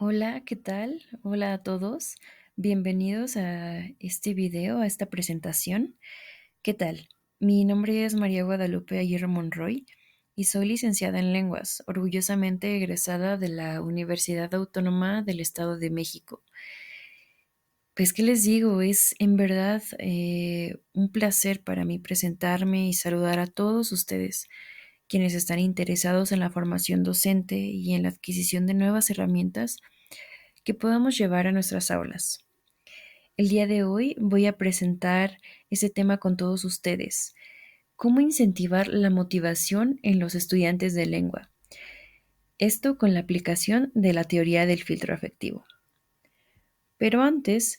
Hola, ¿qué tal? Hola a todos. Bienvenidos a este video, a esta presentación. ¿Qué tal? Mi nombre es María Guadalupe Aguirre Monroy y soy licenciada en lenguas, orgullosamente egresada de la Universidad Autónoma del Estado de México. Pues, ¿qué les digo? Es en verdad un placer para mí presentarme y saludar a todos ustedes, quienes están interesados en la formación docente y en la adquisición de nuevas herramientas que podamos llevar a nuestras aulas. El día de hoy voy a presentar este tema con todos ustedes. ¿Cómo incentivar la motivación en los estudiantes de lengua? Esto con la aplicación de la teoría del filtro afectivo. Pero antes,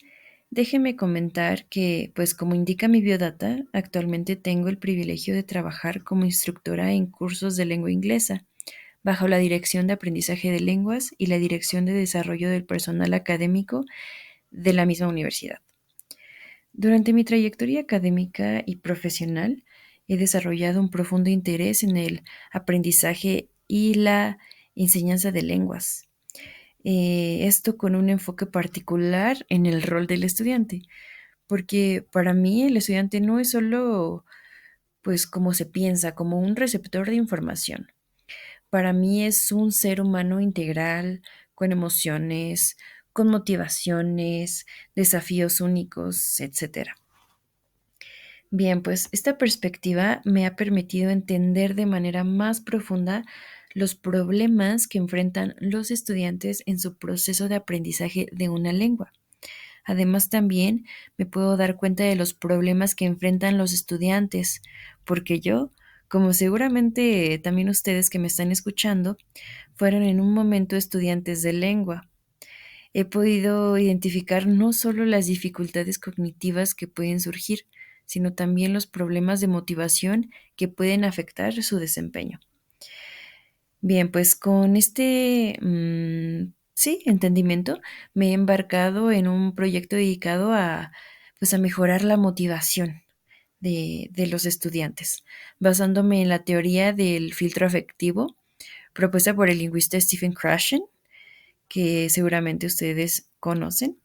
déjeme comentar que, pues como indica mi biodata, actualmente tengo el privilegio de trabajar como instructora en cursos de lengua inglesa, bajo la Dirección de Aprendizaje de Lenguas y la Dirección de Desarrollo del Personal Académico de la misma universidad. Durante mi trayectoria académica y profesional, he desarrollado un profundo interés en el aprendizaje y la enseñanza de lenguas. Esto con un enfoque particular en el rol del estudiante, porque para mí el estudiante no es solo, pues, como se piensa, como un receptor de información. Para mí es un ser humano integral, con emociones, con motivaciones, desafíos únicos, etcétera. Bien, pues esta perspectiva me ha permitido entender de manera más profunda los problemas que enfrentan los estudiantes en su proceso de aprendizaje de una lengua. Además, también me puedo dar cuenta de los problemas que enfrentan los estudiantes, porque yo, como seguramente también ustedes que me están escuchando, fueron en un momento estudiantes de lengua. He podido identificar no solo las dificultades cognitivas que pueden surgir, sino también los problemas de motivación que pueden afectar su desempeño. Bien, pues con este, sí, entendimiento, me he embarcado en un proyecto dedicado a, pues, a mejorar la motivación de los estudiantes, basándome en la teoría del filtro afectivo propuesta por el lingüista Stephen Krashen, que seguramente ustedes conocen.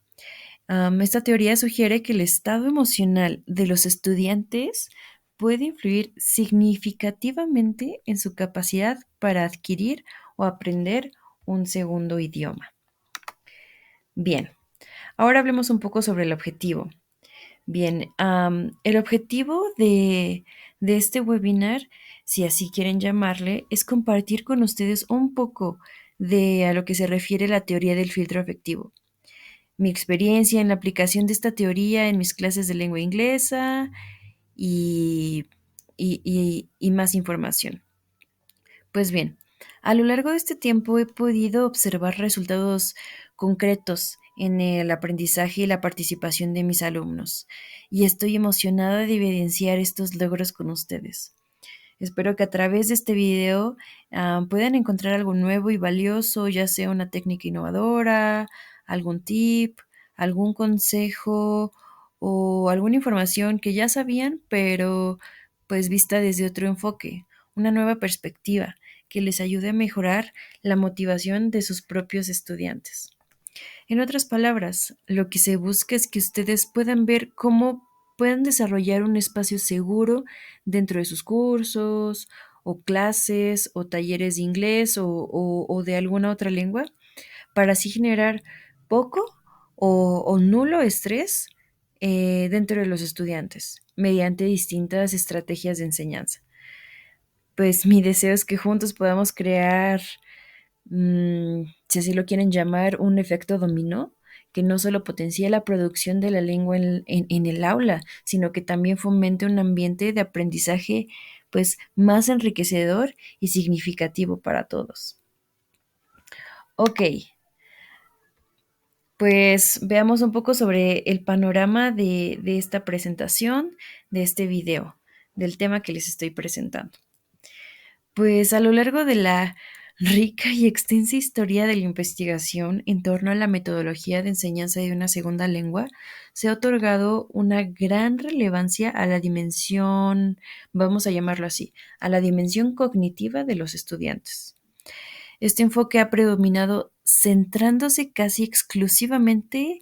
Esta teoría sugiere que el estado emocional de los estudiantes puede influir significativamente en su capacidad para adquirir o aprender un segundo idioma. Bien, ahora hablemos un poco sobre el objetivo. Bien, el objetivo de este webinar, si así quieren llamarle, es compartir con ustedes un poco de a lo que se refiere la teoría del filtro afectivo, mi experiencia en la aplicación de esta teoría en mis clases de lengua inglesa y, y más información. Pues bien, a lo largo de este tiempo he podido observar resultados concretos en el aprendizaje y la participación de mis alumnos, y estoy emocionada de evidenciar estos logros con ustedes. Espero que a través de este video puedan encontrar algo nuevo y valioso, ya sea una técnica innovadora, algún tip, algún consejo o alguna información que ya sabían, pero pues vista desde otro enfoque, una nueva perspectiva que les ayude a mejorar la motivación de sus propios estudiantes. En otras palabras, lo que se busca es que ustedes puedan ver cómo pueden desarrollar un espacio seguro dentro de sus cursos o clases o talleres de inglés o de alguna otra lengua para así generar poco o nulo estrés dentro de los estudiantes mediante distintas estrategias de enseñanza. Pues mi deseo es que juntos podamos crear si así lo quieren llamar, un efecto dominó, que no solo potencie la producción de la lengua en el aula, sino que también fomente un ambiente de aprendizaje pues más enriquecedor y significativo para todos. Ok, pues veamos un poco sobre el panorama de esta presentación, de este video, del tema que les estoy presentando. Pues a lo largo de la rica y extensa historia de la investigación en torno a la metodología de enseñanza de una segunda lengua, se ha otorgado una gran relevancia a la dimensión, vamos a llamarlo así, a la dimensión cognitiva de los estudiantes. Este enfoque ha predominado centrándose casi exclusivamente,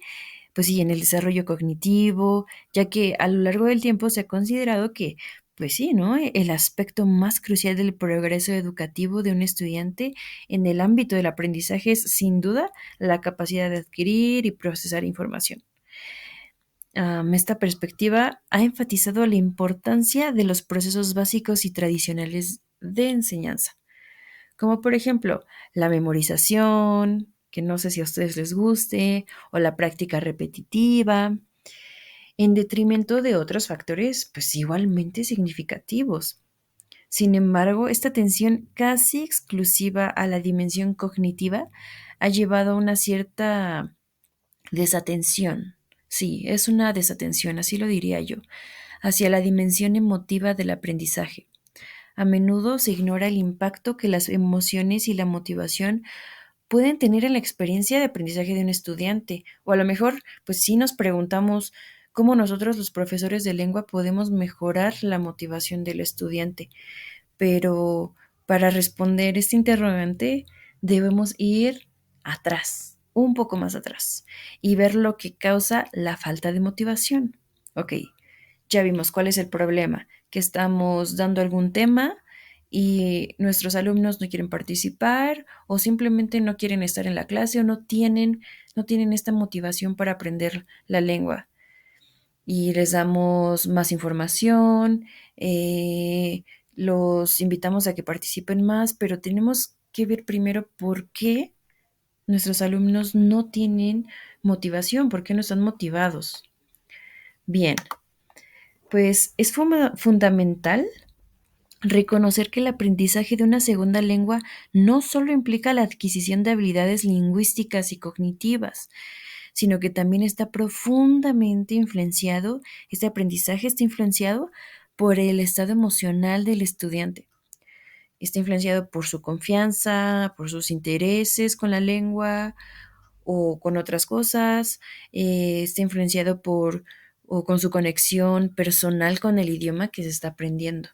pues sí, en el desarrollo cognitivo, ya que a lo largo del tiempo se ha considerado que, pues sí, ¿no? El aspecto más crucial del progreso educativo de un estudiante en el ámbito del aprendizaje es, sin duda, la capacidad de adquirir y procesar información. Esta perspectiva ha enfatizado la importancia de los procesos básicos y tradicionales de enseñanza, como por ejemplo la memorización, que no sé si a ustedes les guste, o la práctica repetitiva, en detrimento de otros factores pues igualmente significativos. Sin embargo, esta atención casi exclusiva a la dimensión cognitiva ha llevado a una cierta desatención. Sí, es una desatención, así lo diría yo, hacia la dimensión emotiva del aprendizaje. A menudo se ignora el impacto que las emociones y la motivación pueden tener en la experiencia de aprendizaje de un estudiante. O a lo mejor, pues sí nos preguntamos cómo nosotros los profesores de lengua podemos mejorar la motivación del estudiante. Pero para responder este interrogante debemos ir atrás, un poco más atrás, y ver lo que causa la falta de motivación. Ok, ya vimos cuál es el problema, que estamos dando algún tema y nuestros alumnos no quieren participar o simplemente no quieren estar en la clase o no tienen esta motivación para aprender la lengua. Y les damos más información, eh, los invitamos a que participen más, pero tenemos que ver primero por qué nuestros alumnos no tienen motivación, por qué no están motivados. Bien, pues es fundamental reconocer que el aprendizaje de una segunda lengua no solo implica la adquisición de habilidades lingüísticas y cognitivas, sino que también está profundamente influenciado, este aprendizaje está influenciado por el estado emocional del estudiante. Está influenciado por su confianza, por sus intereses con la lengua o con otras cosas, está influenciado por o con su conexión personal con el idioma que se está aprendiendo.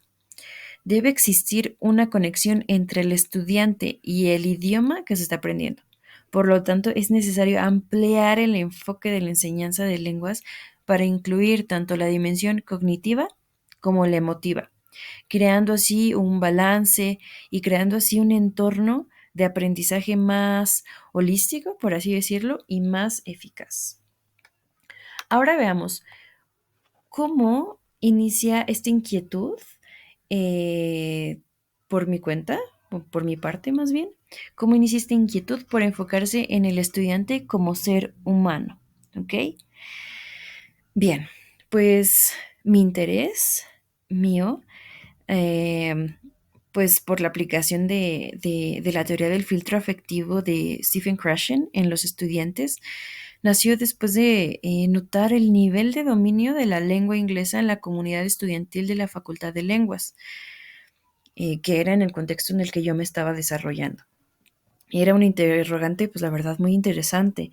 Debe existir una conexión entre el estudiante y el idioma que se está aprendiendo. Por lo tanto, es necesario ampliar el enfoque de la enseñanza de lenguas para incluir tanto la dimensión cognitiva como la emotiva, creando así un balance y creando así un entorno de aprendizaje más holístico, por así decirlo, y más eficaz. Ahora veamos cómo inicia esta inquietud eh, por mi cuenta, o por mi parte más bien, cómo inicia esta inquietud por enfocarse en el estudiante como ser humano, ¿ok? Bien, pues mi interés mío, eh, pues por la aplicación de la teoría del filtro afectivo de Stephen Krashen en los estudiantes, nació después de notar el nivel de dominio de la lengua inglesa en la comunidad estudiantil de la Facultad de Lenguas, que era en el contexto en el que yo me estaba desarrollando. Era un interrogante, pues la verdad, muy interesante,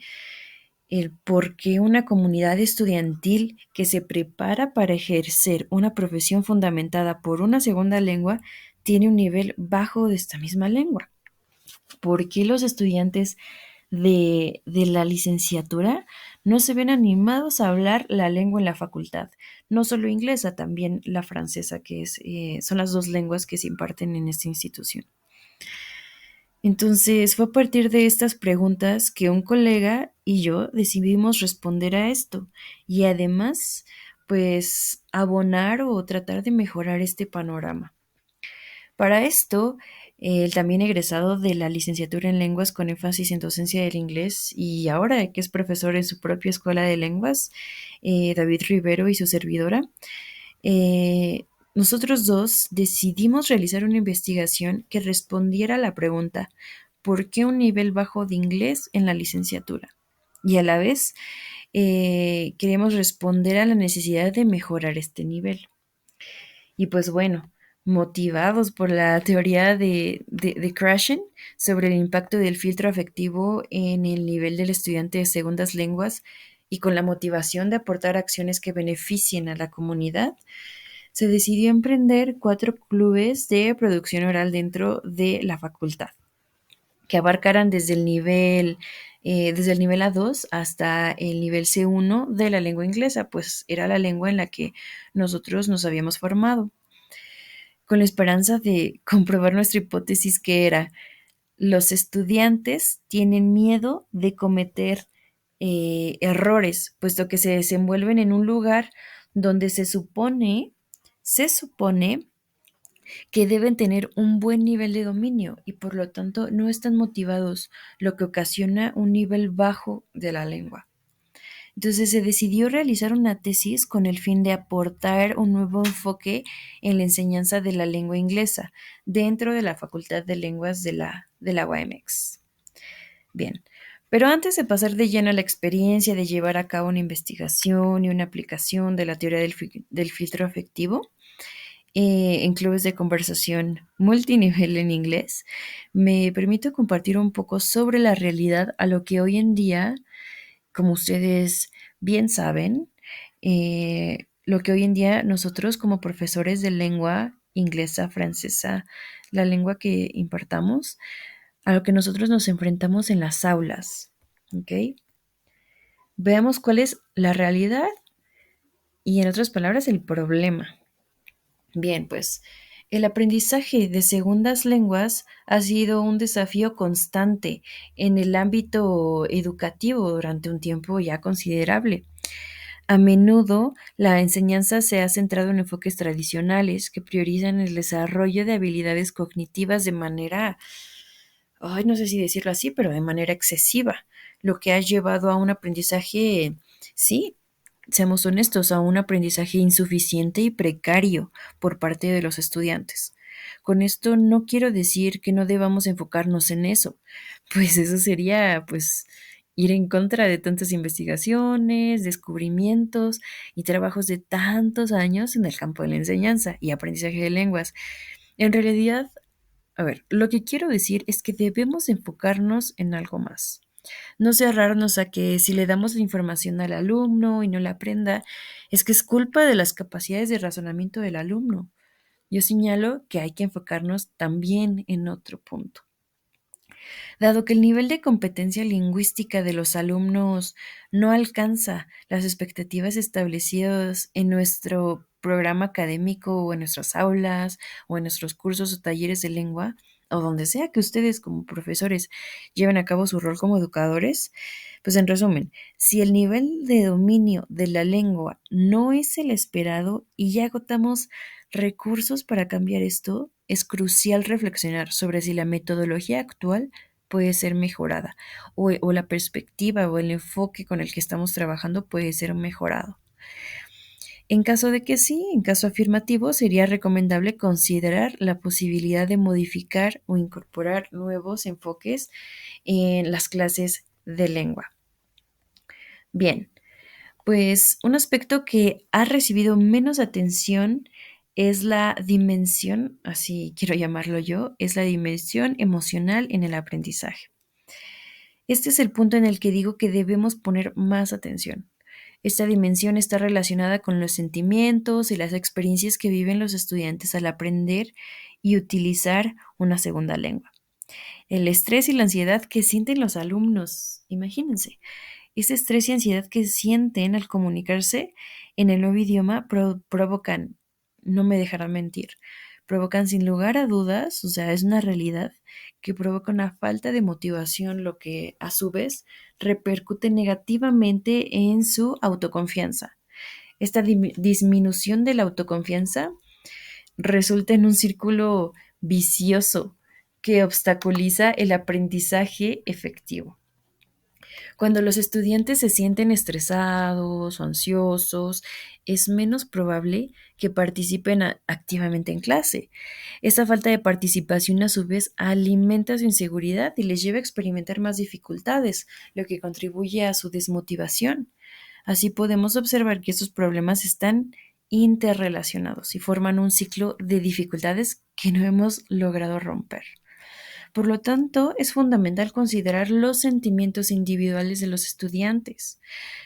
el por qué una comunidad estudiantil que se prepara para ejercer una profesión fundamentada por una segunda lengua tiene un nivel bajo de esta misma lengua. ¿Por qué los estudiantes de la licenciatura no se ven animados a hablar la lengua en la facultad? No solo inglesa, también la francesa, que son las dos lenguas que se imparten en esta institución. Entonces fue a partir de estas preguntas que un colega y yo decidimos responder a esto y además pues abonar o tratar de mejorar este panorama. Para esto, el también egresado de la licenciatura en lenguas con énfasis en docencia del inglés y ahora que es profesor en su propia escuela de lenguas, David Rivero y su servidora, nosotros dos decidimos realizar una investigación que respondiera a la pregunta ¿por qué un nivel bajo de inglés en la licenciatura? Y a la vez queremos responder a la necesidad de mejorar este nivel. Y pues bueno, motivados por la teoría de Krashen sobre el impacto del filtro afectivo en el nivel del estudiante de segundas lenguas y con la motivación de aportar acciones que beneficien a la comunidad, se decidió emprender 4 clubes de producción oral dentro de la facultad. que abarcaran desde el nivel A2 hasta el nivel C1 de la lengua inglesa, pues era la lengua en la que nosotros nos habíamos formado, con la esperanza de comprobar nuestra hipótesis que era, los estudiantes tienen miedo de cometer errores, puesto que se desenvuelven en un lugar donde se supone que deben tener un buen nivel de dominio y por lo tanto no están motivados, lo que ocasiona un nivel bajo de la lengua. Entonces se decidió realizar una tesis con el fin de aportar un nuevo enfoque en la enseñanza de la lengua inglesa dentro de la Facultad de Lenguas de la UAMX. Bien, pero antes de pasar de lleno a la experiencia de llevar a cabo una investigación y una aplicación de la teoría del filtro afectivo, en clubes de conversación multinivel en inglés, me permito compartir un poco sobre la realidad a lo que hoy en día, como ustedes bien saben, lo que hoy en día nosotros como profesores de lengua inglesa, francesa, la lengua que impartamos, a lo que nosotros nos enfrentamos en las aulas. ¿Ok? Veamos cuál es la realidad y en otras palabras el problema. Bien, pues el aprendizaje de segundas lenguas ha sido un desafío constante en el ámbito educativo durante un tiempo ya considerable. A menudo, la enseñanza se ha centrado en enfoques tradicionales que priorizan el desarrollo de habilidades cognitivas de manera, ay, no sé si decirlo así, pero de manera excesiva, lo que ha llevado a un aprendizaje, sí, seamos honestos, a un aprendizaje insuficiente y precario por parte de los estudiantes. Con esto no quiero decir que no debamos enfocarnos en eso, pues eso sería, pues, ir en contra de tantas investigaciones, descubrimientos y trabajos de tantos años en el campo de la enseñanza y aprendizaje de lenguas. En realidad, a ver, lo que quiero decir es que debemos enfocarnos en algo más. No cerrarnos a que si le damos la información al alumno y no la aprenda, es que es culpa de las capacidades de razonamiento del alumno. Yo señalo que hay que enfocarnos también en otro punto. Dado que el nivel de competencia lingüística de los alumnos no alcanza las expectativas establecidas en nuestro programa académico o en nuestras aulas o en nuestros cursos o talleres de lengua, o donde sea que ustedes como profesores lleven a cabo su rol como educadores, pues en resumen, si el nivel de dominio de la lengua no es el esperado y ya agotamos recursos para cambiar esto, es crucial reflexionar sobre si la metodología actual puede ser mejorada o la perspectiva o el enfoque con el que estamos trabajando puede ser mejorado. En caso de que sí, en caso afirmativo, sería recomendable considerar la posibilidad de modificar o incorporar nuevos enfoques en las clases de lengua. Bien, pues un aspecto que ha recibido menos atención es la dimensión, así quiero llamarlo yo, es la dimensión emocional en el aprendizaje. Este es el punto en el que digo que debemos poner más atención. Esta dimensión está relacionada con los sentimientos y las experiencias que viven los estudiantes al aprender y utilizar una segunda lengua. El estrés y la ansiedad que sienten los alumnos, imagínense, ese estrés y ansiedad que sienten al comunicarse en el nuevo idioma provocan, no me dejarán mentir, provocan sin lugar a dudas, o sea, es una realidad que provoca una falta de motivación, lo que a su vez repercute negativamente en su autoconfianza. Esta disminución de la autoconfianza resulta en un círculo vicioso que obstaculiza el aprendizaje efectivo. Cuando los estudiantes se sienten estresados o ansiosos, es menos probable que participen activamente en clase. Esa falta de participación a su vez alimenta su inseguridad y les lleva a experimentar más dificultades, lo que contribuye a su desmotivación. Así podemos observar que estos problemas están interrelacionados y forman un ciclo de dificultades que no hemos logrado romper. Por lo tanto, es fundamental considerar los sentimientos individuales de los estudiantes.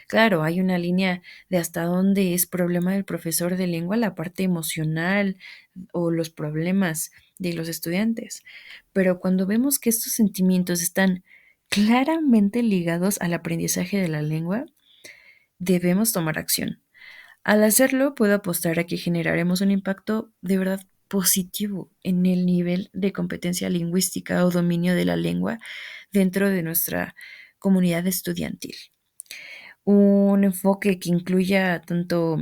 Claro, hay una línea de hasta dónde es problema del profesor de lengua la parte emocional o los problemas de los estudiantes. Pero cuando vemos que estos sentimientos están claramente ligados al aprendizaje de la lengua, debemos tomar acción. Al hacerlo, puedo apostar a que generaremos un impacto de verdad positivo en el nivel de competencia lingüística o dominio de la lengua dentro de nuestra comunidad estudiantil. Un enfoque que incluya tanto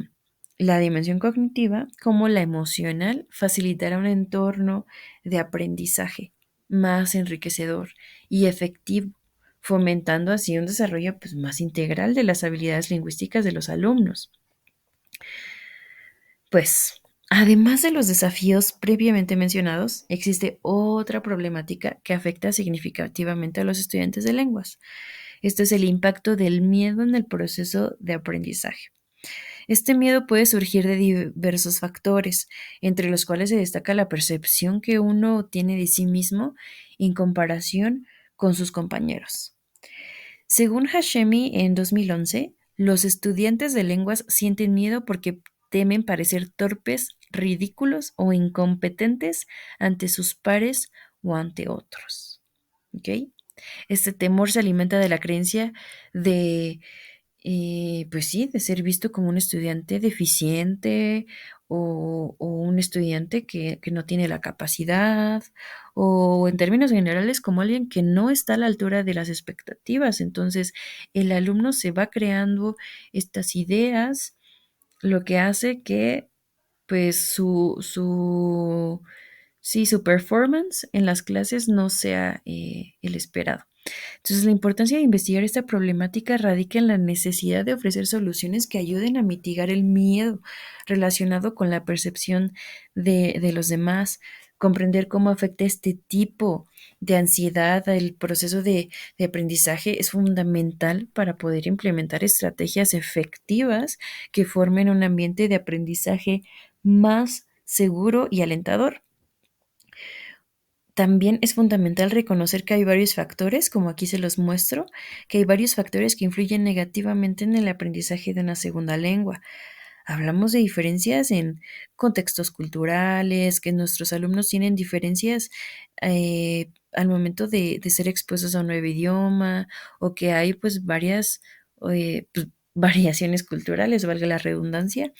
la dimensión cognitiva como la emocional facilitará un entorno de aprendizaje más enriquecedor y efectivo, fomentando así un desarrollo más integral de las habilidades lingüísticas de los alumnos. Pues, además de los desafíos previamente mencionados, existe otra problemática que afecta significativamente a los estudiantes de lenguas. Esto es el impacto del miedo en el proceso de aprendizaje. Este miedo puede surgir de diversos factores, entre los cuales se destaca la percepción que uno tiene de sí mismo en comparación con sus compañeros. Según Hashemi en 2011, los estudiantes de lenguas sienten miedo porque temen parecer torpes, ridículos o incompetentes ante sus pares o ante otros. ¿Ok? Este temor se alimenta de la creencia de pues sí, de ser visto como un estudiante deficiente o un estudiante que no tiene la capacidad o en términos generales como alguien que no está a la altura de las expectativas. Entonces el alumno se va creando estas ideas, lo que hace que pues sí, su performance en las clases no sea el esperado. Entonces, la importancia de investigar esta problemática radica en la necesidad de ofrecer soluciones que ayuden a mitigar el miedo relacionado con la percepción de los demás, comprender cómo afecta este tipo de ansiedad al proceso de aprendizaje es fundamental para poder implementar estrategias efectivas que formen un ambiente de aprendizaje más seguro y alentador. También es fundamental reconocer que hay varios factores, como aquí se los muestro, que hay varios factores que influyen negativamente en el aprendizaje de una segunda lengua. Hablamos de diferencias en contextos culturales, que nuestros alumnos tienen diferencias al momento de ser expuestos a un nuevo idioma, o que hay varias variaciones culturales, valga la redundancia.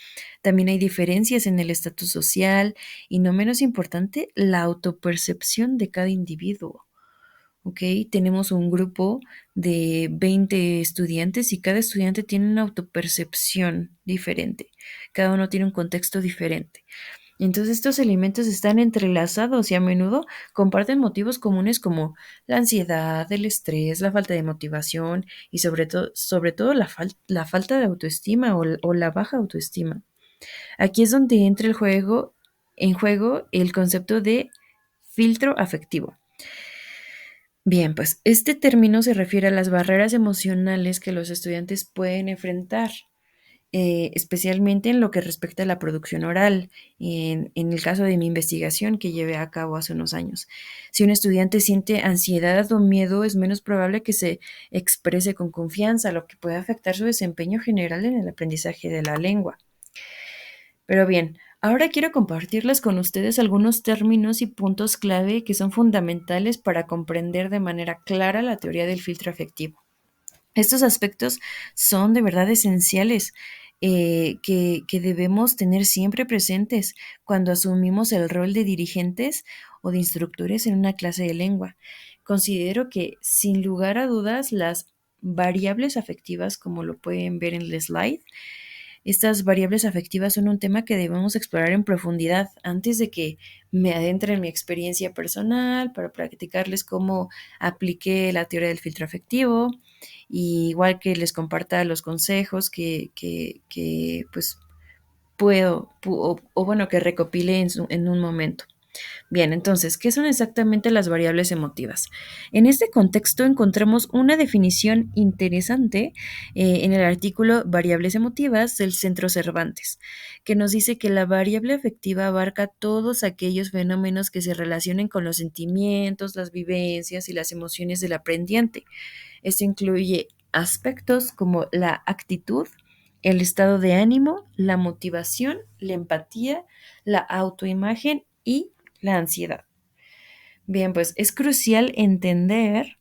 También hay diferencias en el estatus social y, no menos importante, la autopercepción de cada individuo. ¿Ok? Tenemos un grupo de 20 estudiantes y cada estudiante tiene una autopercepción diferente. Cada uno tiene un contexto diferente. Entonces estos elementos están entrelazados y a menudo comparten motivos comunes como la ansiedad, el estrés, la falta de motivación y sobre todo la falta de autoestima o la baja autoestima. Aquí es donde entra en juego el concepto de filtro afectivo. Bien, pues este término se refiere a las barreras emocionales que los estudiantes pueden enfrentar, especialmente en lo que respecta a la producción oral, en el caso de mi investigación que llevé a cabo hace unos años. Si un estudiante siente ansiedad o miedo, es menos probable que se exprese con confianza, lo que puede afectar su desempeño general en el aprendizaje de la lengua. Pero bien, ahora quiero compartirles con ustedes algunos términos y puntos clave que son fundamentales para comprender de manera clara la teoría del filtro afectivo. Estos aspectos son de verdad esenciales que debemos tener siempre presentes cuando asumimos el rol de dirigentes o de instructores en una clase de lengua. Considero que, sin lugar a dudas, las variables afectivas, como lo pueden ver en el slide, estas variables afectivas son un tema que debemos explorar en profundidad antes de que me adentre en mi experiencia personal para practicarles cómo apliqué la teoría del filtro afectivo, y igual que les comparta los consejos que pues puedo o bueno que recopile en un momento. Bien, entonces, ¿qué son exactamente las variables emotivas? En este contexto encontramos una definición interesante en el artículo Variables emotivas del Centro Cervantes, que nos dice que la variable afectiva abarca todos aquellos fenómenos que se relacionen con los sentimientos, las vivencias y las emociones del aprendiente. Esto incluye aspectos como la actitud, el estado de ánimo, la motivación, la empatía, la autoimagen y la ansiedad. Bien, pues es crucial entender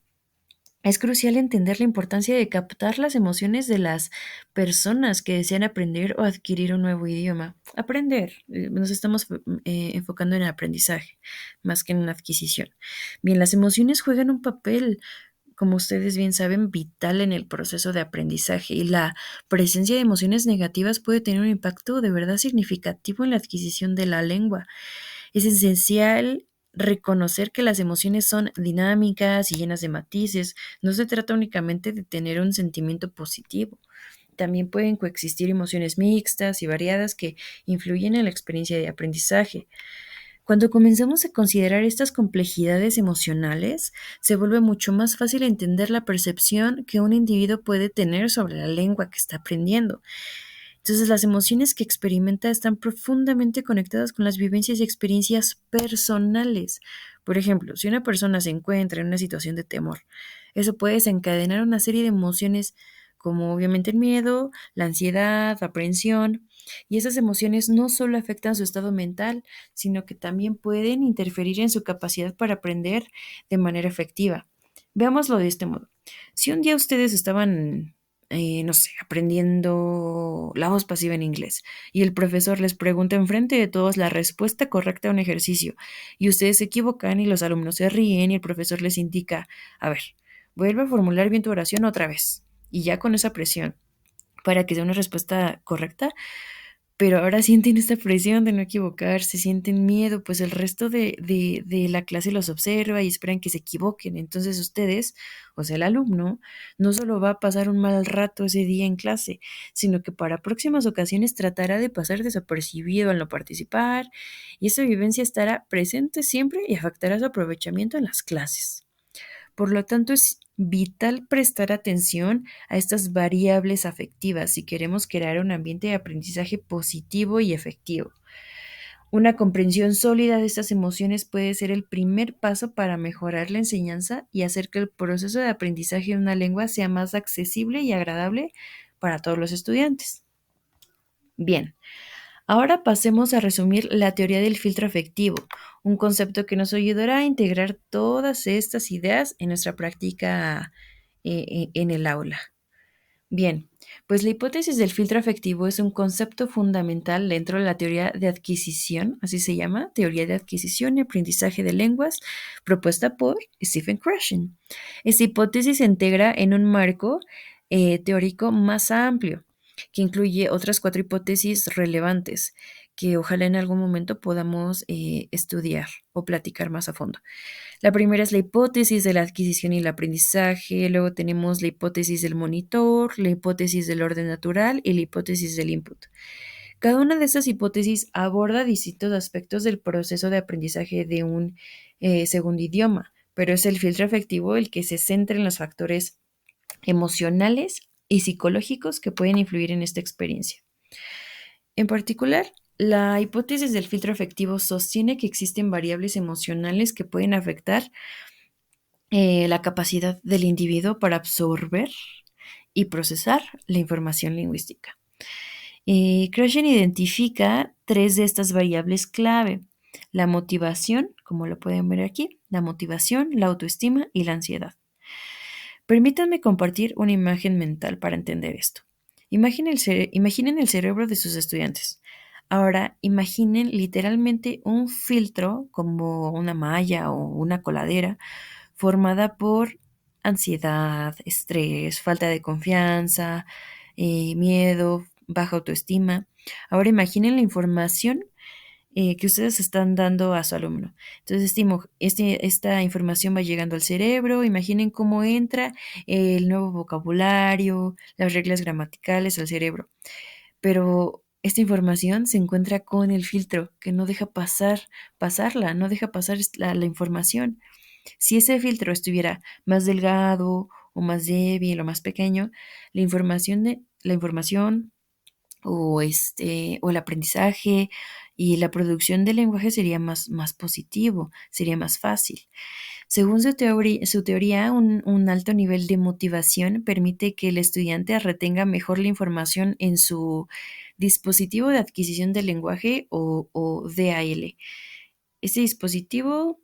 la importancia de captar las emociones de las personas que desean aprender o adquirir un nuevo idioma. Aprender, nos estamos enfocando en el aprendizaje más que en una adquisición. Bien, las emociones juegan un papel, como ustedes bien saben, vital en el proceso de aprendizaje, y la presencia de emociones negativas puede tener un impacto de verdad significativo en la adquisición de la lengua. Es esencial reconocer que las emociones son dinámicas y llenas de matices. No se trata únicamente de tener un sentimiento positivo. También pueden coexistir emociones mixtas y variadas que influyen en la experiencia de aprendizaje. Cuando comenzamos a considerar estas complejidades emocionales, se vuelve mucho más fácil entender la percepción que un individuo puede tener sobre la lengua que está aprendiendo. Entonces, las emociones que experimenta están profundamente conectadas con las vivencias y experiencias personales. Por ejemplo, si una persona se encuentra en una situación de temor, eso puede desencadenar una serie de emociones como obviamente el miedo, la ansiedad, la aprensión. Y esas emociones no solo afectan su estado mental, sino que también pueden interferir en su capacidad para aprender de manera efectiva. Veámoslo de este modo. Si un día ustedes estaban no sé, aprendiendo la voz pasiva en inglés, y el profesor les pregunta enfrente de todos la respuesta correcta a un ejercicio, y ustedes se equivocan y los alumnos se ríen y el profesor les indica, a ver, vuelve a formular bien tu oración otra vez, y ya con esa presión, para que sea una respuesta correcta, pero ahora sienten esta presión de no equivocarse, sienten miedo, pues el resto de la clase los observa y esperan que se equivoquen. Entonces ustedes, o sea, el alumno, no solo va a pasar un mal rato ese día en clase, sino que para próximas ocasiones tratará de pasar desapercibido al no participar, y esa vivencia estará presente siempre y afectará su aprovechamiento en las clases. Por lo tanto, es vital prestar atención a estas variables afectivas si queremos crear un ambiente de aprendizaje positivo y efectivo. Una comprensión sólida de estas emociones puede ser el primer paso para mejorar la enseñanza y hacer que el proceso de aprendizaje de una lengua sea más accesible y agradable para todos los estudiantes. Bien, ahora pasemos a resumir la teoría del filtro afectivo, un concepto que nos ayudará a integrar todas estas ideas en nuestra práctica en el aula. Bien, pues la hipótesis del filtro afectivo es un concepto fundamental dentro de la teoría de adquisición, así se llama, teoría de adquisición y aprendizaje de lenguas, propuesta por Stephen Krashen. Esta hipótesis se integra en un marco teórico más amplio, que incluye otras cuatro hipótesis relevantes que ojalá en algún momento podamos estudiar o platicar más a fondo. La primera es la hipótesis de la adquisición y el aprendizaje, luego tenemos la hipótesis del monitor, la hipótesis del orden natural y la hipótesis del input. Cada una de estas hipótesis aborda distintos aspectos del proceso de aprendizaje de un segundo idioma, pero es el filtro afectivo el que se centra en los factores emocionales y psicológicos que pueden influir en esta experiencia. En particular, la hipótesis del filtro afectivo sostiene que existen variables emocionales que pueden afectar la capacidad del individuo para absorber y procesar la información lingüística. Krashen identifica tres de estas variables clave: la motivación, como lo pueden ver aquí, la motivación, la autoestima y la ansiedad. Permítanme compartir una imagen mental para entender esto. Imaginen el cerebro de sus estudiantes. Ahora imaginen literalmente un filtro como una malla o una coladera formada por ansiedad, estrés, falta de confianza, miedo, baja autoestima. Ahora imaginen la información que ustedes están dando a su alumno. Entonces, esta información va llegando al cerebro. Imaginen cómo entra el nuevo vocabulario, las reglas gramaticales al cerebro. Pero esta información se encuentra con el filtro que no deja pasarla, no deja pasar la información. Si ese filtro estuviera más delgado o más débil o más pequeño, la información o el aprendizaje y la producción del lenguaje sería más positivo, sería más fácil. Según su teoría, un alto nivel de motivación permite que el estudiante retenga mejor la información en su dispositivo de adquisición del lenguaje o DAL. Este dispositivo,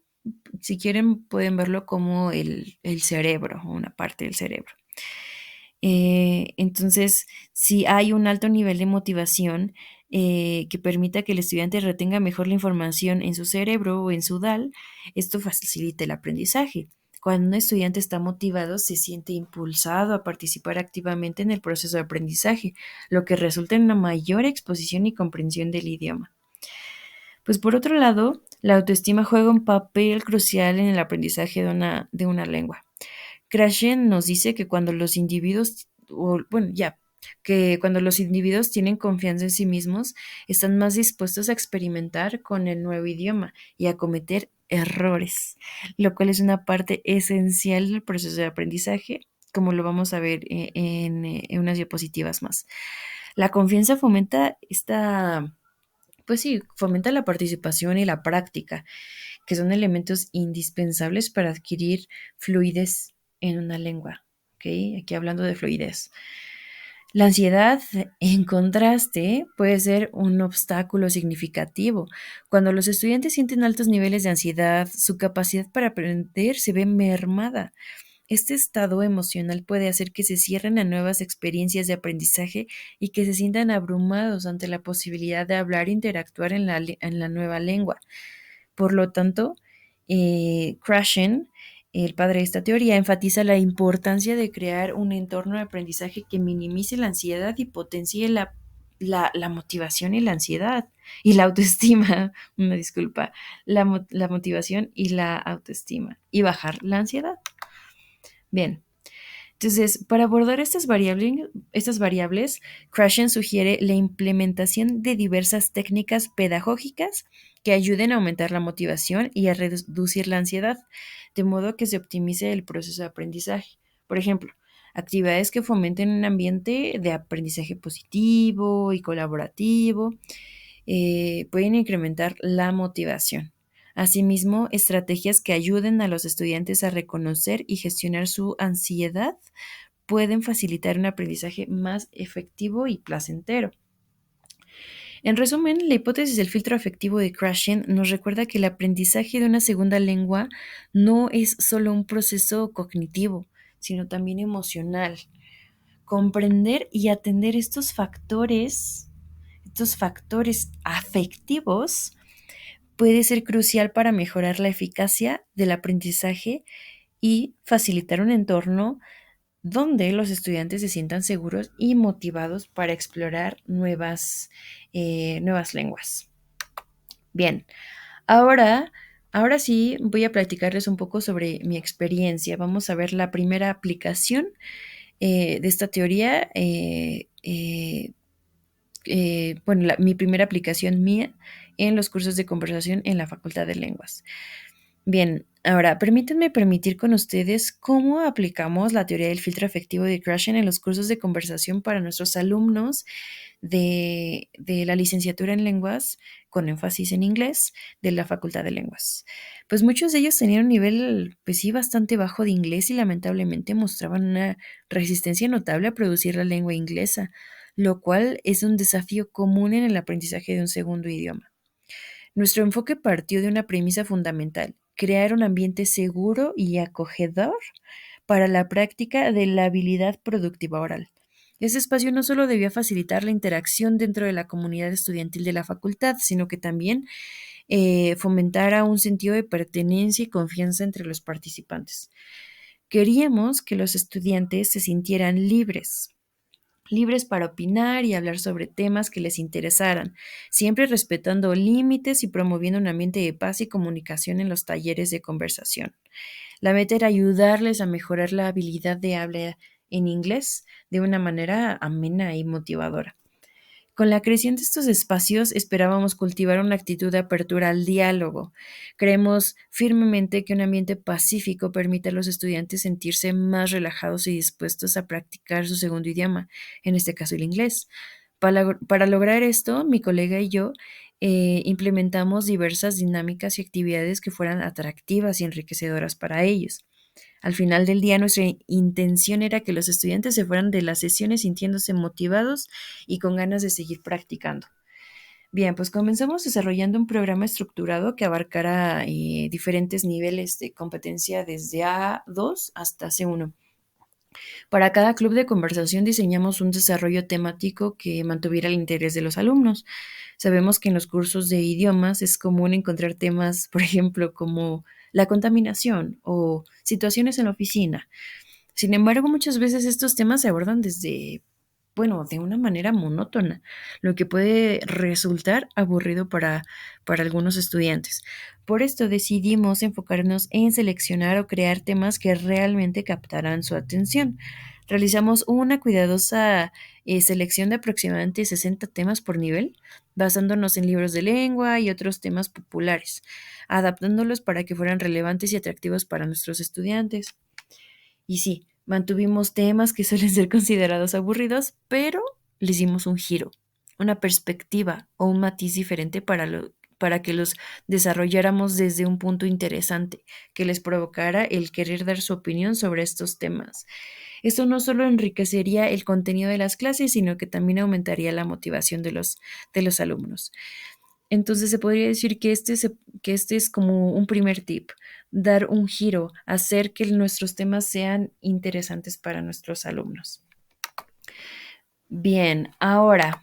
si quieren, pueden verlo como el cerebro, una parte del cerebro. Entonces, si hay un alto nivel de motivación que permita que el estudiante retenga mejor la información en su cerebro o en su DAL, esto facilita el aprendizaje. Cuando un estudiante está motivado, se siente impulsado a participar activamente en el proceso de aprendizaje, lo que resulta en una mayor exposición y comprensión del idioma. Pues por otro lado, la autoestima juega un papel crucial en el aprendizaje de una lengua. Krashen nos dice que cuando los individuos, que cuando los individuos tienen confianza en sí mismos, están más dispuestos a experimentar con el nuevo idioma y a cometer errores, lo cual es una parte esencial del proceso de aprendizaje, como lo vamos a ver en unas diapositivas más. La confianza fomenta la participación y la práctica, que son elementos indispensables para adquirir fluidez en una lengua. ¿Ok? Aquí hablando de fluidez. La ansiedad, en contraste, puede ser un obstáculo significativo. Cuando los estudiantes sienten altos niveles de ansiedad, su capacidad para aprender se ve mermada. Este estado emocional puede hacer que se cierren a nuevas experiencias de aprendizaje y que se sientan abrumados ante la posibilidad de hablar e interactuar en la nueva lengua. Por lo tanto, Krashen, el padre de esta teoría, enfatiza la importancia de crear un entorno de aprendizaje que minimice la ansiedad y potencie la motivación y la ansiedad y la autoestima, una disculpa, la motivación y la autoestima y bajar la ansiedad. Bien, entonces, para abordar estas variables, Krashen sugiere la implementación de diversas técnicas pedagógicas que ayuden a aumentar la motivación y a reducir la ansiedad, de modo que se optimice el proceso de aprendizaje. Por ejemplo, actividades que fomenten un ambiente de aprendizaje positivo y colaborativo pueden incrementar la motivación. Asimismo, estrategias que ayuden a los estudiantes a reconocer y gestionar su ansiedad pueden facilitar un aprendizaje más efectivo y placentero. En resumen, la hipótesis del filtro afectivo de Krashen nos recuerda que el aprendizaje de una segunda lengua no es solo un proceso cognitivo, sino también emocional. Comprender y atender estos factores afectivos puede ser crucial para mejorar la eficacia del aprendizaje y facilitar un entorno donde los estudiantes se sientan seguros y motivados para explorar nuevas lenguas. Bien, ahora sí voy a platicarles un poco sobre mi experiencia. Vamos a ver la primera aplicación de esta teoría. Mi primera aplicación mía en los cursos de conversación en la Facultad de Lenguas. Bien, ahora permítanme permitir con ustedes cómo aplicamos la teoría del filtro afectivo de Krashen en los cursos de conversación para nuestros alumnos de la licenciatura en lenguas, con énfasis en inglés, de la Facultad de Lenguas. Pues muchos de ellos tenían un nivel, pues sí, bastante bajo de inglés y lamentablemente mostraban una resistencia notable a producir la lengua inglesa, lo cual es un desafío común en el aprendizaje de un segundo idioma. Nuestro enfoque partió de una premisa fundamental: crear un ambiente seguro y acogedor para la práctica de la habilidad productiva oral. Ese espacio no solo debía facilitar la interacción dentro de la comunidad estudiantil de la facultad, sino que también fomentara un sentido de pertenencia y confianza entre los participantes. Queríamos que los estudiantes se sintieran libres para opinar y hablar sobre temas que les interesaran, siempre respetando límites y promoviendo un ambiente de paz y comunicación en los talleres de conversación. La meta era ayudarles a mejorar la habilidad de habla en inglés de una manera amena y motivadora. Con la creación de estos espacios esperábamos cultivar una actitud de apertura al diálogo. Creemos firmemente que un ambiente pacífico permite a los estudiantes sentirse más relajados y dispuestos a practicar su segundo idioma, en este caso el inglés. Para lograr esto, mi colega y yo implementamos diversas dinámicas y actividades que fueran atractivas y enriquecedoras para ellos. Al final del día, nuestra intención era que los estudiantes se fueran de las sesiones sintiéndose motivados y con ganas de seguir practicando. Bien, pues comenzamos desarrollando un programa estructurado que abarcara diferentes niveles de competencia desde A2 hasta C1. Para cada club de conversación diseñamos un desarrollo temático que mantuviera el interés de los alumnos. Sabemos que en los cursos de idiomas es común encontrar temas, por ejemplo, como la contaminación o situaciones en la oficina. Sin embargo, muchas veces estos temas se abordan de una manera monótona, lo que puede resultar aburrido para algunos estudiantes. Por esto decidimos enfocarnos en seleccionar o crear temas que realmente captaran su atención. Realizamos una cuidadosa selección de aproximadamente 60 temas por nivel, basándonos en libros de lengua y otros temas populares, adaptándolos para que fueran relevantes y atractivos para nuestros estudiantes. Y sí, mantuvimos temas que suelen ser considerados aburridos, pero le hicimos un giro, una perspectiva o un matiz diferente para que los desarrolláramos desde un punto interesante, que les provocara el querer dar su opinión sobre estos temas. Esto no solo enriquecería el contenido de las clases, sino que también aumentaría la motivación de los alumnos. Entonces se podría decir que que este es como un primer tip, dar un giro, hacer que nuestros temas sean interesantes para nuestros alumnos. Bien, ahora,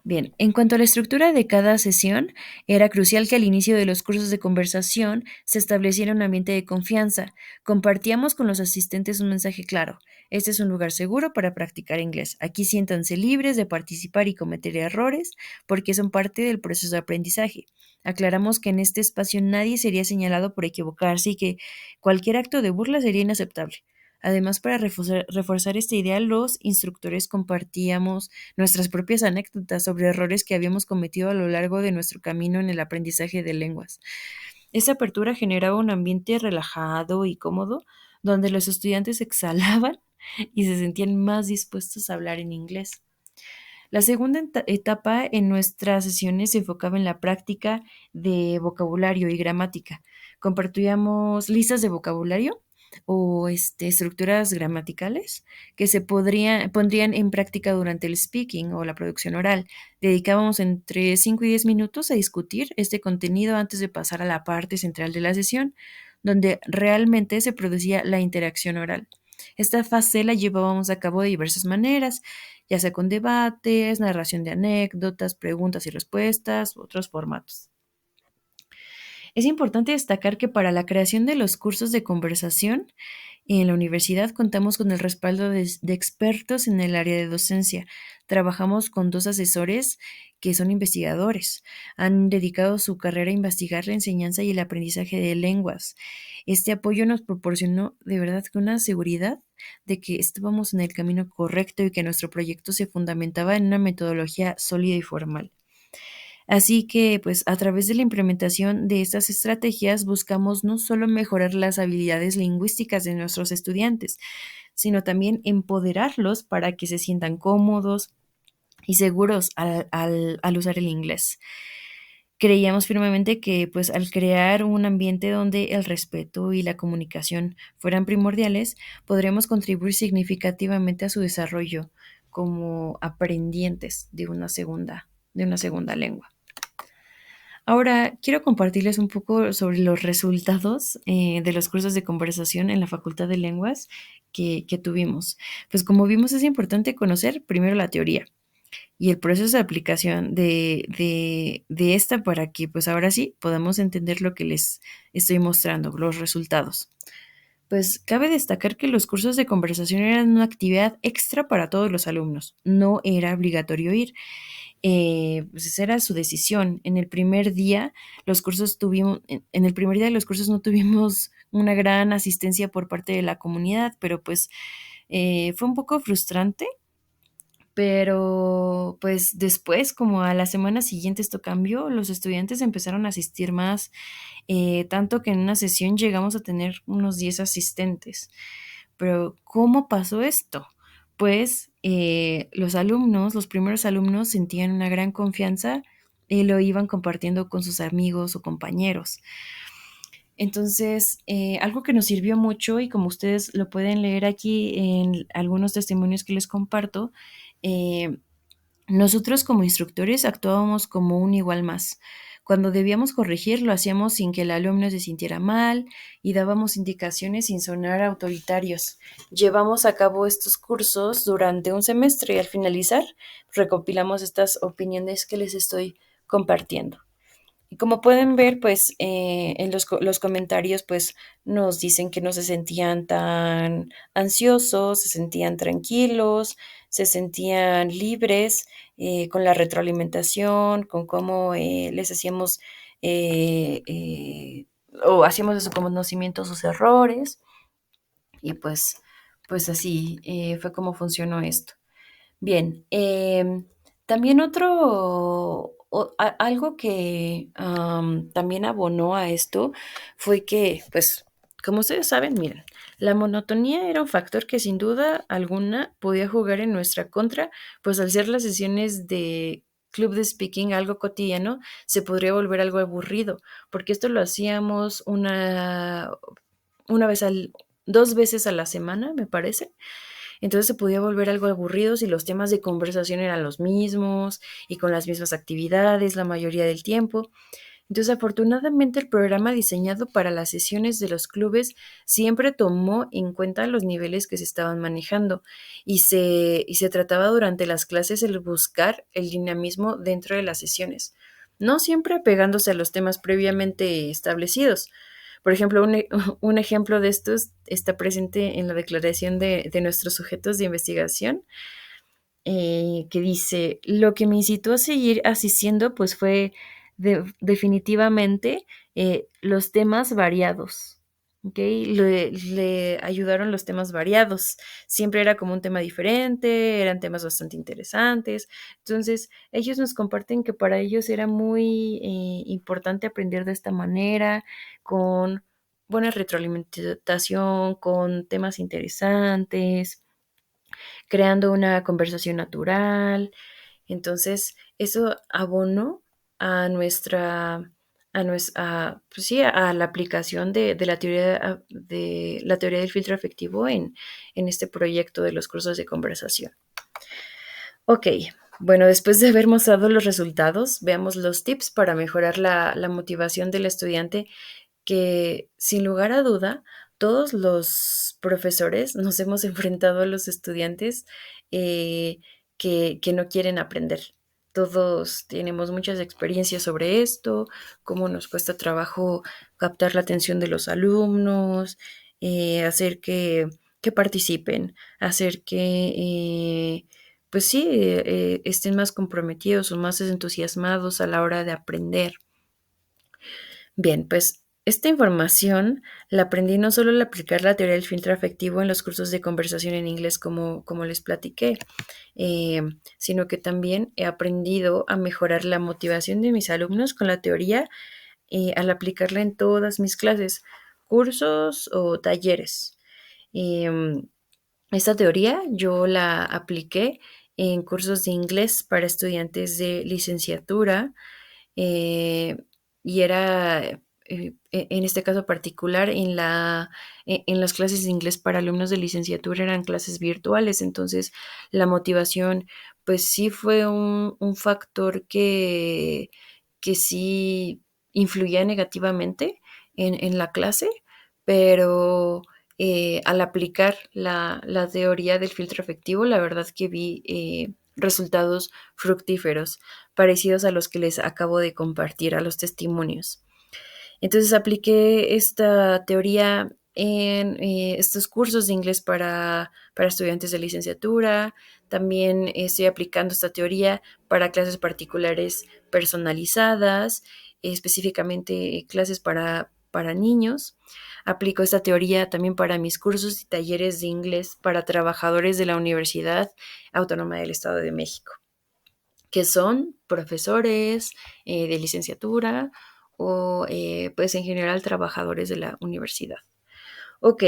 bien, en cuanto a la estructura de cada sesión, era crucial que al inicio de los cursos de conversación se estableciera un ambiente de confianza. Compartíamos con los asistentes un mensaje claro. Este es un lugar seguro para practicar inglés. Aquí siéntanse libres de participar y cometer errores porque son parte del proceso de aprendizaje. Aclaramos que en este espacio nadie sería señalado por equivocarse y que cualquier acto de burla sería inaceptable. Además, para reforzar esta idea, los instructores compartíamos nuestras propias anécdotas sobre errores que habíamos cometido a lo largo de nuestro camino en el aprendizaje de lenguas. Esta apertura generaba un ambiente relajado y cómodo, donde los estudiantes exhalaban y se sentían más dispuestos a hablar en inglés. La segunda etapa en nuestras sesiones se enfocaba en la práctica de vocabulario y gramática. Compartíamos listas de vocabulario o estructuras gramaticales que pondrían en práctica durante el speaking o la producción oral. Dedicábamos entre 5 y 10 minutos a discutir este contenido antes de pasar a la parte central de la sesión, donde realmente se producía la interacción oral. Esta fase la llevábamos a cabo de diversas maneras, ya sea con debates, narración de anécdotas, preguntas y respuestas, u otros formatos. Es importante destacar que para la creación de los cursos de conversación en la universidad contamos con el respaldo de expertos en el área de docencia. Trabajamos con 2 asesores que son investigadores. Han dedicado su carrera a investigar la enseñanza y el aprendizaje de lenguas. Este apoyo nos proporcionó de verdad que una seguridad de que estábamos en el camino correcto y que nuestro proyecto se fundamentaba en una metodología sólida y formal. Así que, pues, a través de la implementación de estas estrategias buscamos no solo mejorar las habilidades lingüísticas de nuestros estudiantes, sino también empoderarlos para que se sientan cómodos y seguros al usar el inglés. Creíamos firmemente que, pues, al crear un ambiente donde el respeto y la comunicación fueran primordiales, podríamos contribuir significativamente a su desarrollo como aprendientes de una segunda lengua. Ahora, quiero compartirles un poco sobre los resultados de los cursos de conversación en la Facultad de Lenguas que tuvimos. Pues como vimos, es importante conocer primero la teoría y el proceso de aplicación de esta para que pues ahora sí podamos entender lo que les estoy mostrando, los resultados. Pues cabe destacar que los cursos de conversación eran una actividad extra para todos los alumnos. No era obligatorio ir. Pues esa era su decisión. En el primer día, en el primer día de los cursos no tuvimos una gran asistencia por parte de la comunidad, pero pues fue un poco frustrante Pero pues después, como a la semana siguiente esto cambió, los estudiantes empezaron a asistir más, tanto que en una sesión llegamos a tener unos 10 asistentes. Pero ¿cómo pasó esto? Pues los alumnos, los primeros alumnos sentían una gran confianza y lo iban compartiendo con sus amigos o compañeros. Entonces, algo que nos sirvió mucho y como ustedes lo pueden leer aquí en algunos testimonios que les comparto, eh, nosotros como instructores actuábamos como un igual más. Cuando debíamos corregir, lo hacíamos sin que el alumno se sintiera mal y dábamos indicaciones sin sonar autoritarios. Llevamos a cabo estos cursos durante un semestre y al finalizar recopilamos estas opiniones que les estoy compartiendo. Y como pueden ver, pues en los comentarios pues nos dicen que no se sentían tan ansiosos, se sentían tranquilos, se sentían libres con la retroalimentación, con cómo les hacíamos o hacíamos de su conocimiento sus errores y pues así fue como funcionó esto. Bien, también algo que también abonó a esto fue que, pues, como ustedes saben, miren, la monotonía era un factor que sin duda alguna podía jugar en nuestra contra, pues al ser las sesiones de club de speaking algo cotidiano, se podría volver algo aburrido, porque esto lo hacíamos una vez dos veces a la semana, me parece. Entonces se podía volver algo aburrido si los temas de conversación eran los mismos y con las mismas actividades la mayoría del tiempo. Entonces, afortunadamente, el programa diseñado para las sesiones de los clubes siempre tomó en cuenta los niveles que se estaban manejando y se trataba durante las clases el buscar el dinamismo dentro de las sesiones, no siempre apegándose a los temas previamente establecidos. Por ejemplo, un ejemplo de estos está presente en la declaración de nuestros sujetos de investigación, que dice, lo que me incitó a seguir asistiendo pues fue definitivamente los temas variados. ¿Ok? Le ayudaron los temas variados. Siempre era como un tema diferente, eran temas bastante interesantes. Entonces, ellos nos comparten que para ellos era muy importante aprender de esta manera, con buena retroalimentación, con temas interesantes, creando una conversación natural. Entonces, eso abonó a pues sí, a la aplicación de la teoría del filtro afectivo en este proyecto de los cursos de conversación. Ok, bueno, después de haber mostrado los resultados, veamos los tips para mejorar la motivación del estudiante que, sin lugar a duda, todos los profesores nos hemos enfrentado a los estudiantes eh, que no quieren aprender. Todos tenemos muchas experiencias sobre esto, cómo nos cuesta trabajo captar la atención de los alumnos, hacer que participen, hacer que, pues sí, estén más comprometidos o más entusiasmados a la hora de aprender. Bien, pues esta información la aprendí no solo al aplicar la teoría del filtro afectivo en los cursos de conversación en inglés como les platiqué, eh, sino que también he aprendido a mejorar la motivación de mis alumnos con la teoría al aplicarla en todas mis clases, cursos o talleres. Em, Esta teoría yo la apliqué en cursos de inglés para estudiantes de licenciatura, eh, y era, en este caso particular, en las clases de inglés para alumnos de licenciatura eran clases virtuales, entonces la motivación, pues sí fue un factor que sí influía negativamente en la clase, pero al aplicar la teoría del filtro afectivo, la verdad que vi resultados fructíferos parecidos a los que les acabo de compartir, a los testimonios. Entonces apliqué esta teoría en estos cursos de inglés para estudiantes de licenciatura. También estoy aplicando esta teoría para clases particulares personalizadas, específicamente clases para niños. Aplico esta teoría también para mis cursos y talleres de inglés para trabajadores de la Universidad Autónoma del Estado de México, que son profesores de licenciatura o pues en general trabajadores de la universidad. Ok,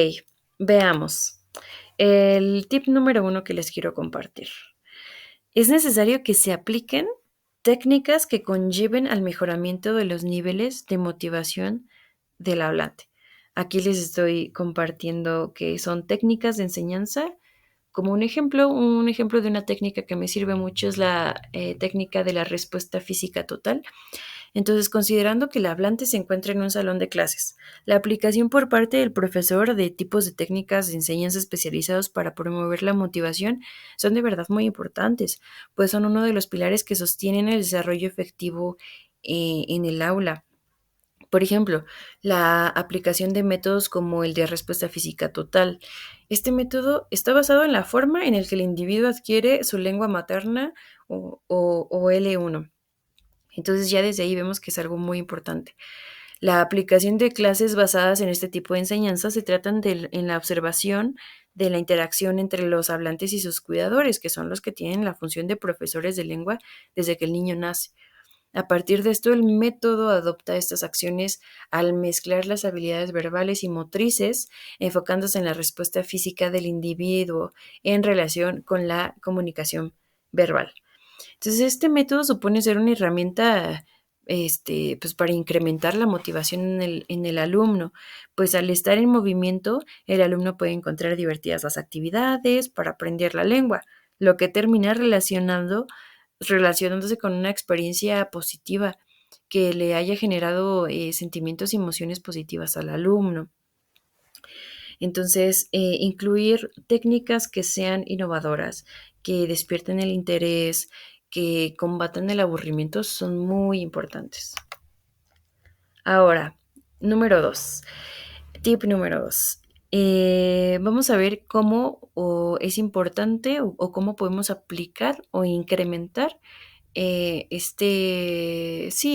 veamos. El tip número 1 que les quiero compartir. Es necesario que se apliquen técnicas que conlleven al mejoramiento de los niveles de motivación del hablante. Aquí les estoy compartiendo que son técnicas de enseñanza. Como un ejemplo de una técnica que me sirve mucho es la técnica de la respuesta física total. Entonces, considerando que el hablante se encuentra en un salón de clases, la aplicación por parte del profesor de tipos de técnicas de enseñanza especializados para promover la motivación son de verdad muy importantes, pues son uno de los pilares que sostienen el desarrollo efectivo en el aula. Por ejemplo, la aplicación de métodos como el de respuesta física total. Este método está basado en la forma en la que el individuo adquiere su lengua materna o L1. Entonces ya desde ahí vemos que es algo muy importante. La aplicación de clases basadas en este tipo de enseñanza se tratan en la observación de la interacción entre los hablantes y sus cuidadores, que son los que tienen la función de profesores de lengua desde que el niño nace. A partir de esto, el método adopta estas acciones al mezclar las habilidades verbales y motrices, enfocándose en la respuesta física del individuo en relación con la comunicación verbal. Entonces, este método supone ser una herramienta pues para incrementar la motivación en el alumno, pues al estar en movimiento, el alumno puede encontrar divertidas las actividades para aprender la lengua, lo que termina relacionándose con una experiencia positiva que le haya generado sentimientos y emociones positivas al alumno. Entonces, incluir técnicas que sean innovadoras, que despierten el interés, que combatan el aburrimiento son muy importantes. Ahora, número 2. Tip número 2. Vamos a ver cómo es importante o cómo podemos aplicar o incrementar sí,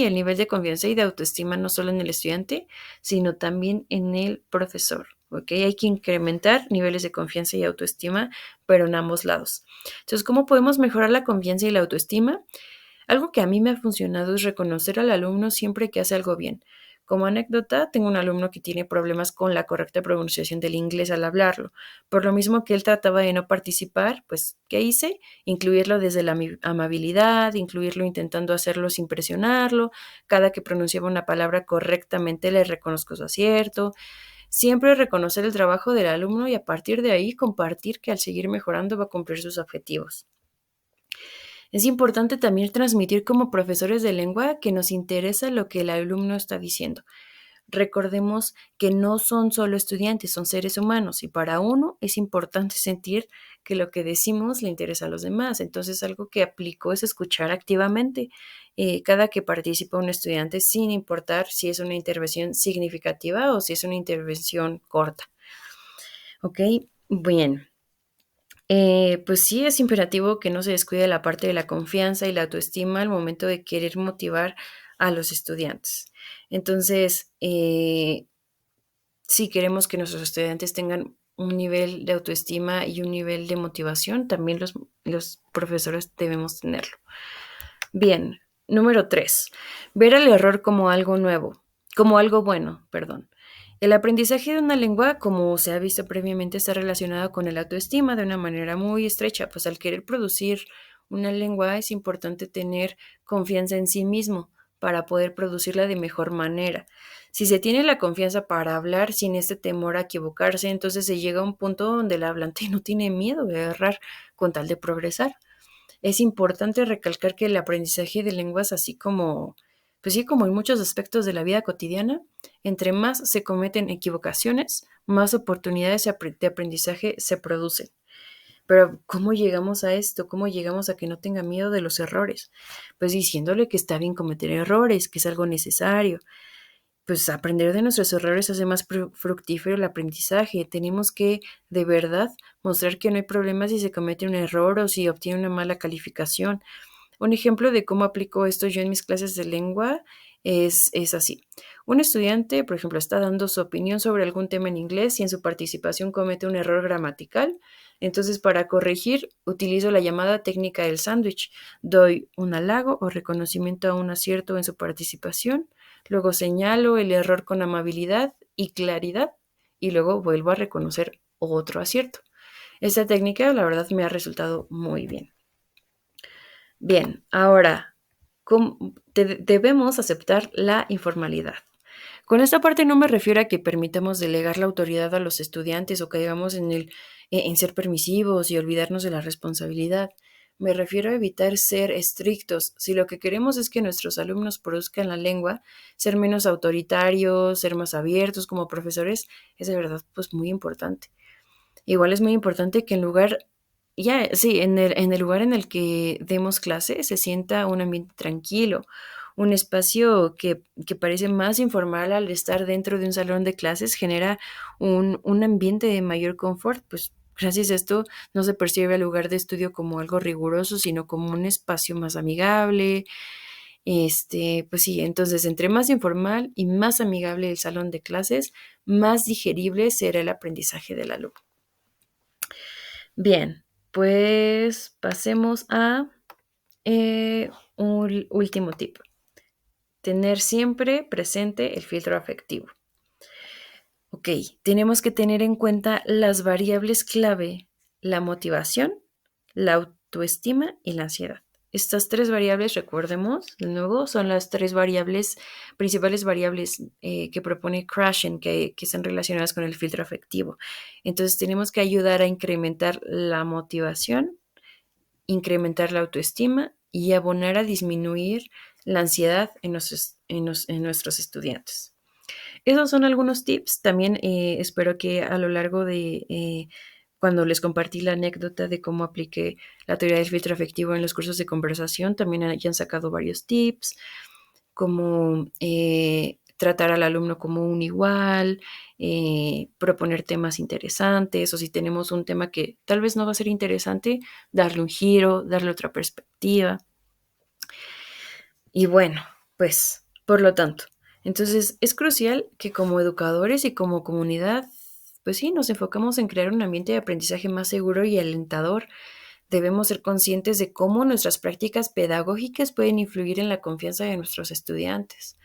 el nivel de confianza y de autoestima no solo en el estudiante, sino también en el profesor. ¿Ok? Hay que incrementar niveles de confianza y autoestima, pero en ambos lados. Entonces, ¿cómo podemos mejorar la confianza y la autoestima? Algo que a mí me ha funcionado es reconocer al alumno siempre que hace algo bien. Como anécdota, tengo un alumno que tiene problemas con la correcta pronunciación del inglés al hablarlo. Por lo mismo que él trataba de no participar, pues, ¿qué hice? Incluirlo desde la amabilidad, incluirlo intentando hacerlo sin presionarlo. Cada que pronunciaba una palabra correctamente le reconozco su acierto. Siempre reconocer el trabajo del alumno y a partir de ahí compartir que al seguir mejorando va a cumplir sus objetivos. Es importante también transmitir como profesores de lengua que nos interesa lo que el alumno está diciendo. Recordemos que no son solo estudiantes, son seres humanos y para uno es importante sentir que lo que decimos le interesa a los demás. Entonces, algo que aplico es escuchar activamente cada que participa un estudiante sin importar si es una intervención significativa o si es una intervención corta. ¿Ok? Bien. Pues sí, es imperativo que no se descuide la parte de la confianza y la autoestima al momento de querer motivar a los estudiantes. Entonces, si queremos que nuestros estudiantes tengan un nivel de autoestima y un nivel de motivación, también los profesores debemos tenerlo. Bien, número 3. Ver el error como algo nuevo, como algo bueno, perdón. El aprendizaje de una lengua, como se ha visto previamente, está relacionado con el autoestima de una manera muy estrecha, pues al querer producir una lengua es importante tener confianza en sí mismo para poder producirla de mejor manera. Si se tiene la confianza para hablar sin este temor a equivocarse, entonces se llega a un punto donde el hablante no tiene miedo de errar con tal de progresar. Es importante recalcar que el aprendizaje de lenguas, así como, pues sí, como en muchos aspectos de la vida cotidiana, entre más se cometen equivocaciones, más oportunidades de aprendizaje se producen. Pero ¿cómo llegamos a esto? ¿Cómo llegamos a que no tenga miedo de los errores? Pues diciéndole que está bien cometer errores, que es algo necesario, pues aprender de nuestros errores hace más fructífero el aprendizaje. Tenemos que de verdad mostrar que no hay problema si se comete un error o si obtiene una mala calificación. Un ejemplo de cómo aplico esto yo en mis clases de lengua es así. Un estudiante, por ejemplo, está dando su opinión sobre algún tema en inglés y en su participación comete un error gramatical. Entonces, para corregir, utilizo la llamada técnica del sándwich. Doy un halago o reconocimiento a un acierto en su participación, luego señalo el error con amabilidad y claridad y luego vuelvo a reconocer otro acierto. Esta técnica, la verdad, me ha resultado muy bien. Bien, ahora, debemos aceptar la informalidad. Con esta parte no me refiero a que permitamos delegar la autoridad a los estudiantes o caigamos en ser permisivos y olvidarnos de la responsabilidad. Me refiero a evitar ser estrictos. Si lo que queremos es que nuestros alumnos produzcan la lengua, ser menos autoritarios, ser más abiertos como profesores, es de verdad pues muy importante. Igual es muy importante que en el lugar en el que demos clase se sienta un ambiente tranquilo, un espacio que parece más informal al estar dentro de un salón de clases, genera un ambiente de mayor confort, pues gracias a esto no se percibe el lugar de estudio como algo riguroso, sino como un espacio más amigable. Pues sí, entonces entre más informal y más amigable el salón de clases, más digerible será el aprendizaje del alumno. Bien, pues pasemos a un último tip. Tener siempre presente el filtro afectivo. Ok, tenemos que tener en cuenta las variables clave, la motivación, la autoestima y la ansiedad. Estas tres variables, recordemos, de nuevo, son las tres principales variables que propone Krashen, que están relacionadas con el filtro afectivo. Entonces, tenemos que ayudar a incrementar la motivación, incrementar la autoestima y abonar a disminuir la ansiedad en nuestros estudiantes. Esos son algunos tips. También espero que a lo largo de cuando les compartí la anécdota de cómo apliqué la teoría del filtro afectivo en los cursos de conversación, también hayan sacado varios tips, como tratar al alumno como un igual, proponer temas interesantes, o si tenemos un tema que tal vez no va a ser interesante, darle un giro, darle otra perspectiva. Y bueno, pues, por lo tanto, entonces es crucial que como educadores y como comunidad, pues sí, nos enfocamos en crear un ambiente de aprendizaje más seguro y alentador. Debemos ser conscientes de cómo nuestras prácticas pedagógicas pueden influir en la confianza de nuestros estudiantes.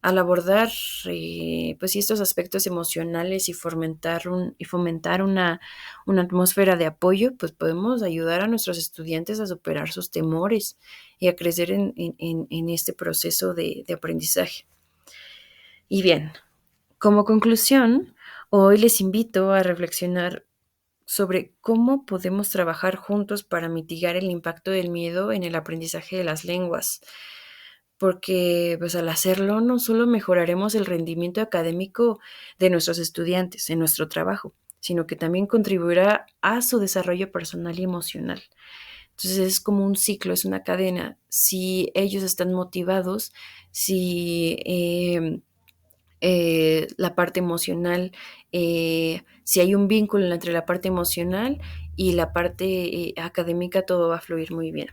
Al abordar pues, estos aspectos emocionales y fomentar una atmósfera de apoyo, pues podemos ayudar a nuestros estudiantes a superar sus temores y a crecer en este proceso de aprendizaje. Y bien, como conclusión, hoy les invito a reflexionar sobre cómo podemos trabajar juntos para mitigar el impacto del miedo en el aprendizaje de las lenguas, porque pues al hacerlo no solo mejoraremos el rendimiento académico de nuestros estudiantes en nuestro trabajo, sino que también contribuirá a su desarrollo personal y emocional. Entonces es como un ciclo, es una cadena. Si ellos están motivados, si la parte emocional, si hay un vínculo entre la parte emocional y la parte académica, todo va a fluir muy bien.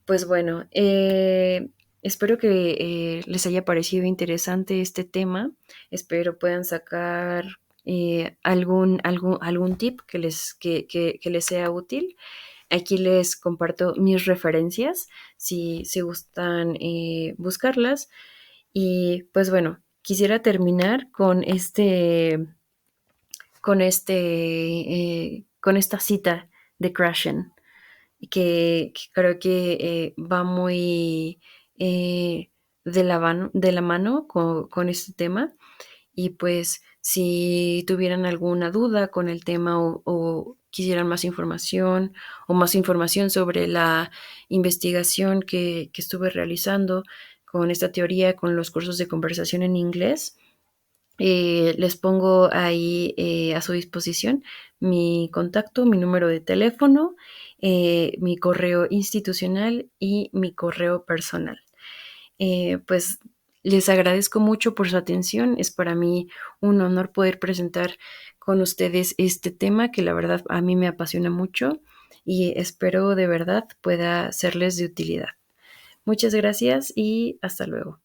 Pues bueno, espero que les haya parecido interesante este tema. Espero puedan sacar algún tip que les sea útil. Aquí les comparto mis referencias si gustan buscarlas. Y pues bueno, quisiera terminar con esta cita de Krashen que creo que va muy de la mano con este tema. Y pues si tuvieran alguna duda con el tema o quisieran más información o más información sobre la investigación que estuve realizando con esta teoría, con los cursos de conversación en inglés, les pongo ahí a su disposición mi contacto, mi número de teléfono, mi correo institucional y mi correo personal. Pues les agradezco mucho por su atención. Es para mí un honor poder presentar con ustedes este tema que la verdad a mí me apasiona mucho y espero de verdad pueda serles de utilidad. Muchas gracias y hasta luego.